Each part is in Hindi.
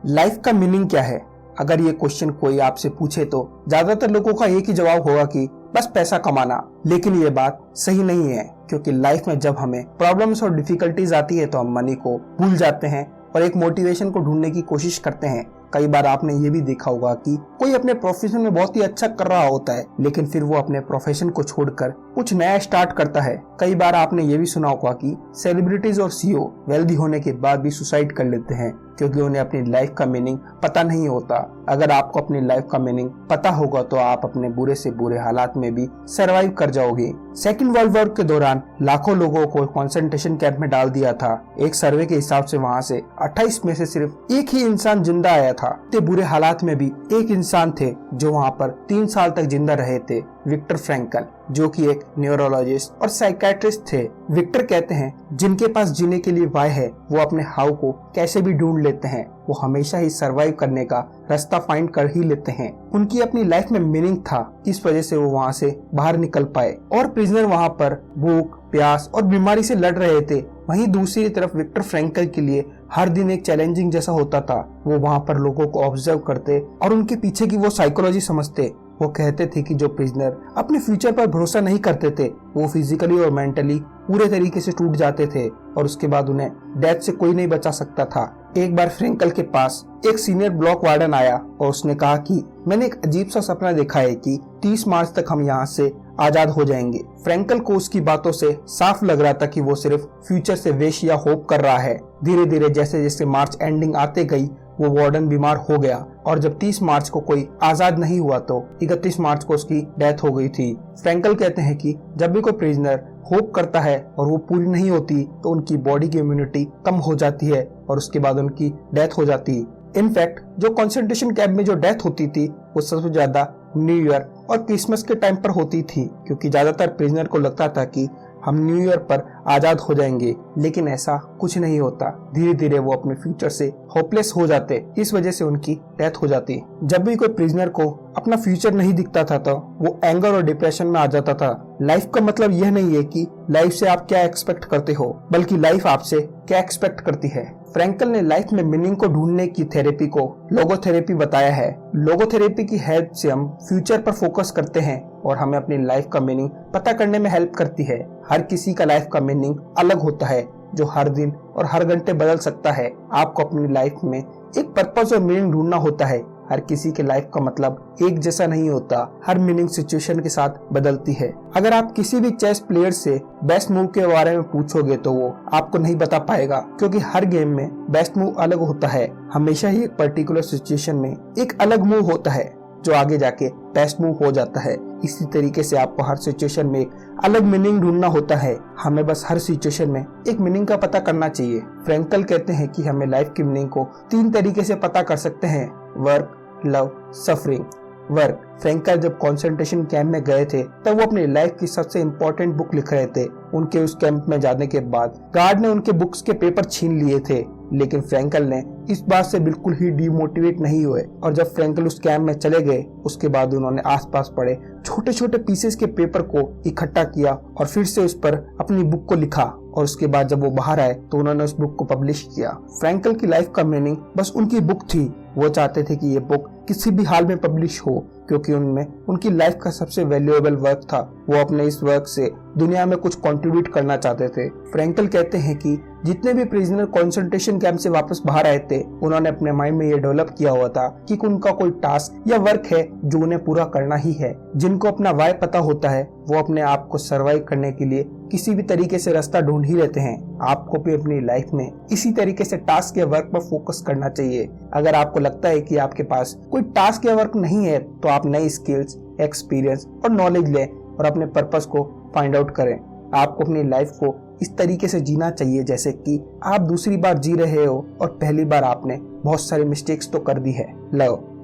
लाइफ का मीनिंग क्या है? अगर ये क्वेश्चन कोई आपसे पूछे तो ज्यादातर लोगों का एक ही जवाब होगा कि बस पैसा कमाना। लेकिन ये बात सही नहीं है, क्योंकि लाइफ में जब हमें प्रॉब्लम्स और डिफिकल्टीज आती है तो हम मनी को भूल जाते हैं और एक मोटिवेशन को ढूंढने की कोशिश करते हैं। कई बार आपने ये भी देखा होगा कि कोई अपने प्रोफेशन में बहुत ही अच्छा कर रहा होता है, लेकिन फिर वो अपने प्रोफेशन को छोड़कर कुछ नया स्टार्ट करता है। कई बार आपने ये भी सुना होगा कि सेलिब्रिटीज और सीईओ वेल्दी होने के बाद भी सुसाइड कर लेते हैं, क्योंकि उन्हें अपनी लाइफ का मीनिंग पता नहीं होता। अगर आपको अपनी लाइफ का मीनिंग पता होगा तो आप अपने बुरे से बुरे हालात में भी सरवाइव कर जाओगे। सेकेंड वर्ल्ड वॉर के दौरान लाखों लोगों को कंसंट्रेशन कैंप में डाल दिया था। एक सर्वे के हिसाब से वहां से 28 में से सिर्फ एक ही इंसान जिंदा आया था। इतने बुरे हालात में भी एक इंसान थे जो वहां पर 3 साल तक जिंदा रहे थे, विक्टर फ्रैंकल, जो कि एक न्यूरोलॉजिस्ट और साइकियाट्रिस्ट थे। विक्टर कहते हैं जिनके पास जीने के लिए वाय है वो अपने हाउ को कैसे भी ढूंढ लेते हैं। वो हमेशा ही सरवाइव करने का रास्ता फाइंड कर ही लेते हैं। उनकी अपनी लाइफ में मीनिंग था, इस वजह से वो वहाँ से बाहर निकल पाए। और प्रिजनर वहाँ पर भूख, प्यास और बीमारी से लड़ रहे थे। वहीं दूसरी तरफ विक्टर फ्रैंकल के लिए हर दिन एक चैलेंजिंग जैसा होता था। वो वहाँ पर लोगों को ऑब्जर्व करते और उनके पीछे की वो साइकोलॉजी समझते। वो कहते थे कि जो प्रिजनर अपने फ्यूचर पर भरोसा नहीं करते थे वो फिजिकली और मेंटली पूरे तरीके से टूट जाते थे और उसके बाद उन्हें डेथ से कोई नहीं बचा सकता था। एक बार फ्रैंकल के पास एक सीनियर ब्लॉक वार्डन आया और उसने कहा कि मैंने एक अजीब सा सपना देखा है कि 30 मार्च तक हम यहाँ से आजाद हो जाएंगे। फ्रैंकल को उसकी बातों से साफ लग रहा था कि वो सिर्फ फ्यूचर से विश या होप कर रहा है। धीरे धीरे जैसे जैसे मार्च एंडिंग आते गई वो वार्डन बीमार हो गया और जब 30 मार्च को कोई आजाद नहीं हुआ तो 31 मार्च को उसकी डेथ हो गई थी। फ्रैंकल कहते हैं कि जब भी कोई प्रिजनर होप करता है और वो पूरी नहीं होती तो उनकी बॉडी की इम्यूनिटी कम हो जाती है और उसके बाद उनकी डेथ हो जाती है। इनफैक्ट जो कंसंट्रेशन कैंप में जो डेथ होती थी वो सबसे ज्यादा न्यू ईयर और क्रिसमस के टाइम पर होती थी, क्योंकि ज्यादातर प्रिजनर को लगता था कि हम न्यू ईयर पर आजाद हो जाएंगे, लेकिन ऐसा कुछ नहीं होता। धीरे धीरे वो अपने फ्यूचर से होपलेस हो जाते, इस वजह से उनकी डेथ हो जाती। जब भी कोई प्रिजनर को अपना फ्यूचर नहीं दिखता था तो वो एंगर और डिप्रेशन में आ जाता था। लाइफ का मतलब यह नहीं है कि लाइफ से आप क्या एक्सपेक्ट करते हो, बल्कि लाइफ आपसे क्या एक्सपेक्ट करती है। फ्रैंकल ने लाइफ में मीनिंग को ढूंढने की थेरेपी को लोगोथेरेपी बताया है। लोगोथेरेपी की हेल्प से हम फ्यूचर पर फोकस करते हैं और हमें अपनी लाइफ का मीनिंग पता करने में हेल्प करती है। हर किसी का लाइफ का मीनिंग अलग होता है, जो हर दिन और हर घंटे बदल सकता है। आपको अपनी लाइफ में एक पर्पस और मीनिंग ढूंढना होता है। हर किसी के लाइफ का मतलब एक जैसा नहीं होता, हर मीनिंग सिचुएशन के साथ बदलती है। अगर आप किसी भी चेस प्लेयर से बेस्ट मूव के बारे में पूछोगे तो वो आपको नहीं बता पाएगा, क्योंकि हर गेम में बेस्ट मूव अलग होता है। हमेशा ही एक पर्टिकुलर सिचुएशन में एक अलग मूव होता है जो आगे जाके बेस्ट मूव हो जाता है। इसी तरीके से आपको हर सिचुएशन में एक अलग मीनिंग ढूंढना होता है। हमें बस हर सिचुएशन में एक मीनिंग का पता करना चाहिए। फ्रैंकल कहते हैं कि हमें लाइफ की मीनिंग को 3 तरीके से पता कर सकते हैं: work, love, suffering. Work, Frankl जब कंसंट्रेशन कैंप में गए थे तब वो अपनी लाइफ की सबसे इम्पोर्टेंट बुक लिख रहे थे। उनके उस कैंप में जाने के बाद गार्ड ने उनके बुक्स के पेपर छीन लिए थे, लेकिन फ्रैंकल ने इस बात से बिल्कुल ही डिमोटिवेट नहीं हुए और जब फ्रैंकल उस कैंप में चले गए उसके बाद उन्होंने आसपास पड़े छोटे छोटे पीसेस के पेपर को इकट्ठा किया और फिर से उस पर अपनी बुक को लिखा और उसके बाद जब वो बाहर आए तो उन्होंने उस बुक को पब्लिश किया। फ्रैंकल की लाइफ का मीनिंग बस उनकी बुक थी। वो चाहते थे कि ये बुक किसी भी हाल में पब्लिश हो, क्योंकि उनमें उनकी लाइफ का सबसे वैल्यूएबल वर्क था। वो अपने इस वर्क से दुनिया में कुछ कंट्रीब्यूट करना चाहते थे। फ्रैंकल कहते हैं कि जितने भी प्रिजनर कंसंट्रेशन कैंप से वापस बाहर आए थे उन्होंने अपने माइंड में ये डेवलप किया हुआ था कि उनका कोई टास्क या वर्क है जो उन्हें पूरा करना ही है। जिनको अपना वाय पता होता है वो अपने आप को सरवाइव करने के लिए किसी भी तरीके से रास्ता ढूंढ ही लेते हैं। आपको भी अपनी लाइफ में इसी तरीके से टास्क या वर्क पर फोकस करना चाहिए। अगर आपको लगता है कि आपके पास कोई टास्क या वर्क नहीं है तो आप नई स्किल्स, एक्सपीरियंस और नॉलेज लें और अपने पर्पस को फाइंड आउट करें। आपको अपनी लाइफ को इस तरीके से जीना चाहिए जैसे कि आप दूसरी बार जी रहे हो और पहली बार आपने बहुत सारी मिस्टेक्स तो कर दी है।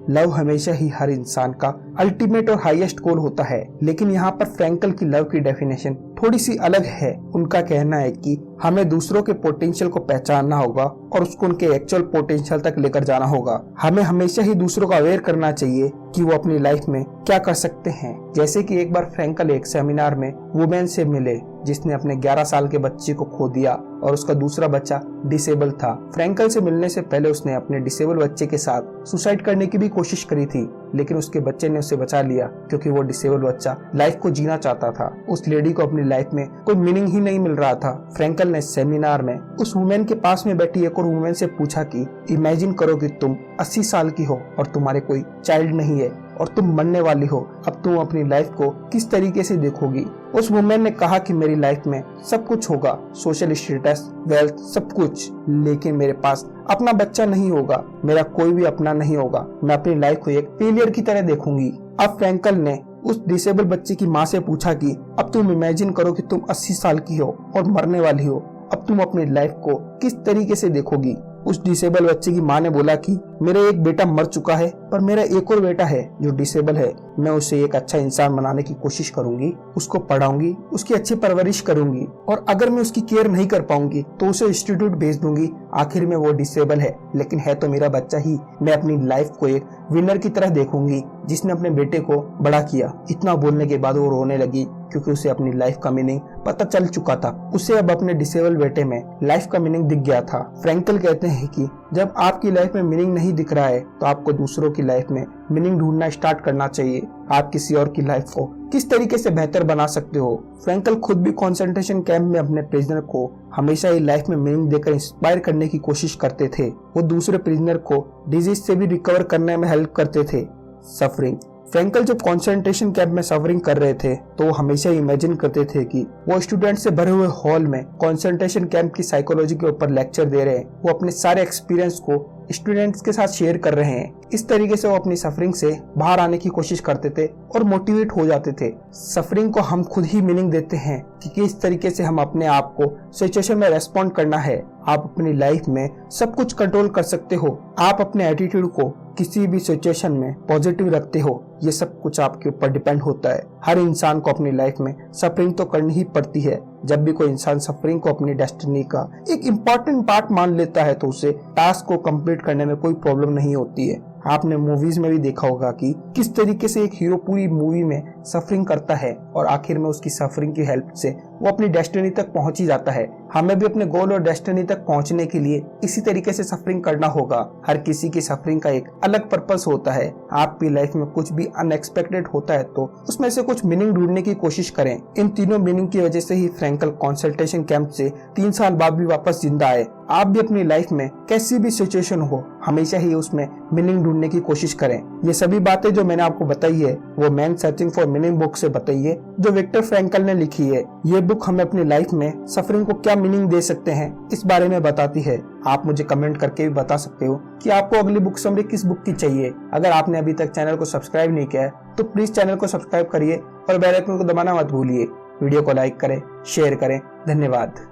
लव हमेशा ही हर इंसान का अल्टीमेट और हाईएस्ट गोल होता है, लेकिन यहाँ पर फ्रैंकल की लव की डेफिनेशन थोड़ी सी अलग है। उनका कहना है कि हमें दूसरों के पोटेंशियल को पहचानना होगा और उसको उनके एक्चुअल पोटेंशियल तक लेकर जाना होगा। हमें हमेशा ही दूसरों को अवेयर करना चाहिए कि वो अपनी लाइफ में क्या कर सकते हैं। जैसे कि एक बार फ्रैंकल एक सेमिनार में वुमेन से मिले जिसने अपने 11 साल के बच्चे को खो दिया और उसका दूसरा बच्चा डिसेबल था। फ्रैंकल से मिलने से पहले उसने अपने डिसेबल बच्चे के साथ सुसाइड करने की भी कोशिश करी थी, लेकिन उसके बच्चे ने उसे बचा लिया क्योंकि वो डिसेबल बच्चा लाइफ को जीना चाहता था। उस लेडी को अपनी लाइफ में कोई मीनिंग ही नहीं मिल रहा था। फ्रैंकल ने सेमिनार में उस वुमेन के पास में बैठी एक और वुमेन से पूछा कि इमेजिन करो कि तुम 80 साल की हो और तुम्हारे कोई चाइल्ड नहीं है और तुम मरने वाली हो, अब तुम अपनी लाइफ को किस तरीके से देखोगी। उस वुमेन ने कहा कि मेरी लाइफ में सब कुछ होगा, सोशल स्टेटस, वेल्थ, सब कुछ, लेकिन मेरे पास अपना बच्चा नहीं होगा, मेरा कोई भी अपना नहीं होगा, मैं अपनी लाइफ को एक फेलियर की तरह देखूंगी। अब फ्रैंकल ने उस डिसेबल बच्चे की माँ से पूछा कि अब तुम इमेजिन करो कि तुम 80 साल की हो और मरने वाली हो, अब तुम अपनी लाइफ को किस तरीके से देखोगी। उस डिसेबल बच्चे की माँ ने बोला कि मेरा एक बेटा मर चुका है पर मेरा एक और बेटा है जो डिसेबल है, मैं उसे एक अच्छा इंसान बनाने की कोशिश करूंगी, उसको पढ़ाऊंगी, उसकी अच्छी परवरिश करूंगी और अगर मैं उसकी केयर नहीं कर पाऊंगी तो उसे इंस्टीट्यूट भेज दूंगी। आखिर में वो डिसेबल है लेकिन है तो मेरा बच्चा ही, मैं अपनी लाइफ को एक विनर की तरह देखूंगी जिसने अपने बेटे को बड़ा किया। इतना बोलने के बाद वो रोने लगी क्योंकि उसे अपनी लाइफ का मीनिंग पता चल चुका था। उसे अब अपने डिसेबल बेटे में लाइफ का मीनिंग दिख गया था। फ्रैंकल कहते हैं कि जब आपकी लाइफ में मीनिंग नहीं दिख रहा है तो आपको दूसरों की लाइफ में मीनिंग ढूंढना स्टार्ट करना चाहिए। आप किसी और की लाइफ को किस तरीके से बेहतर बना सकते हो। फ्रैंकल खुद भी कंसंट्रेशन कैंप में अपने प्रिजनर को हमेशा ही लाइफ में मीनिंग देकर इंस्पायर करने की कोशिश करते थे। वो दूसरे प्रिजनर को डिजीज से भी रिकवर करने में हेल्प करते थे। सफरिंग, फ्रैंकल जब कंसंट्रेशन कैंप में सफरिंग कर रहे थे तो वो हमेशा इमेजिन करते थे कि वो स्टूडेंट से भरे हुए हॉल में कंसंट्रेशन कैंप की साइकोलॉजी के ऊपर लेक्चर दे रहे हैं। वो अपने सारे एक्सपीरियंस को स्टूडेंट्स के साथ शेयर कर रहे हैं। इस तरीके से वो अपनी सफरिंग से बाहर आने की कोशिश करते थे और मोटिवेट हो जाते थे। सफरिंग को हम खुद ही मीनिंग देते हैं कि किस तरीके से हम अपने आप को सिचुएशन में रेस्पॉन्ड करना है। आप अपनी लाइफ में सब कुछ कंट्रोल कर सकते हो। आप अपने एटीट्यूड को किसी भी सिचुएशन में पॉजिटिव रखते हो, ये सब कुछ आपके ऊपर डिपेंड होता है। हर इंसान को अपनी लाइफ में सफरिंग तो करनी ही पड़ती है। जब भी कोई इंसान सफरिंग को अपनी डेस्टिनी का एक इम्पॉर्टेंट पार्ट मान लेता है तो उसे टास्क को कंप्लीट करने में कोई प्रॉब्लम नहीं होती है। आपने मूवीज में भी देखा होगा कि किस तरीके से एक हीरो पूरी मूवी में सफरिंग करता है और आखिर में उसकी सफरिंग की हेल्प से वो अपनी डेस्टिनी तक पहुंच ही जाता है। हमें भी अपने गोल और डेस्टिनी तक पहुंचने के लिए इसी तरीके से सफरिंग करना होगा। हर किसी की सफरिंग का एक अलग पर्पस होता है। आपकी लाइफ में कुछ भी अनएक्सपेक्टेड होता है तो उसमें से कुछ मीनिंग ढूंढने की कोशिश करें। इन तीनों मीनिंग की वजह से ही फ्रैंकल कंसल्टेशन कैंप से 3 साल बाद भी वापस जिंदा आए। आप भी अपनी लाइफ में कैसी भी सिचुएशन हो हमेशा ही उसमें मीनिंग ढूंढने की कोशिश करें। ये सभी बातें जो मैंने आपको बताई है वो man searching for meaning book से बताई है जो विक्टर फ्रैंकल ने लिखी है। ये बुक हमें अपनी लाइफ में सफरिंग को क्या मीनिंग दे सकते हैं इस बारे में बताती है। आप मुझे कमेंट करके भी बता सकते हो कि आपको अगली बुक समरी किस बुक की चाहिए। अगर आपने अभी तक चैनल को सब्सक्राइब नहीं किया है तो प्लीज चैनल को सब्सक्राइब करिए और बेल आइकन को दबाना मत भूलिए। वीडियो को लाइक करें, शेयर करें। धन्यवाद।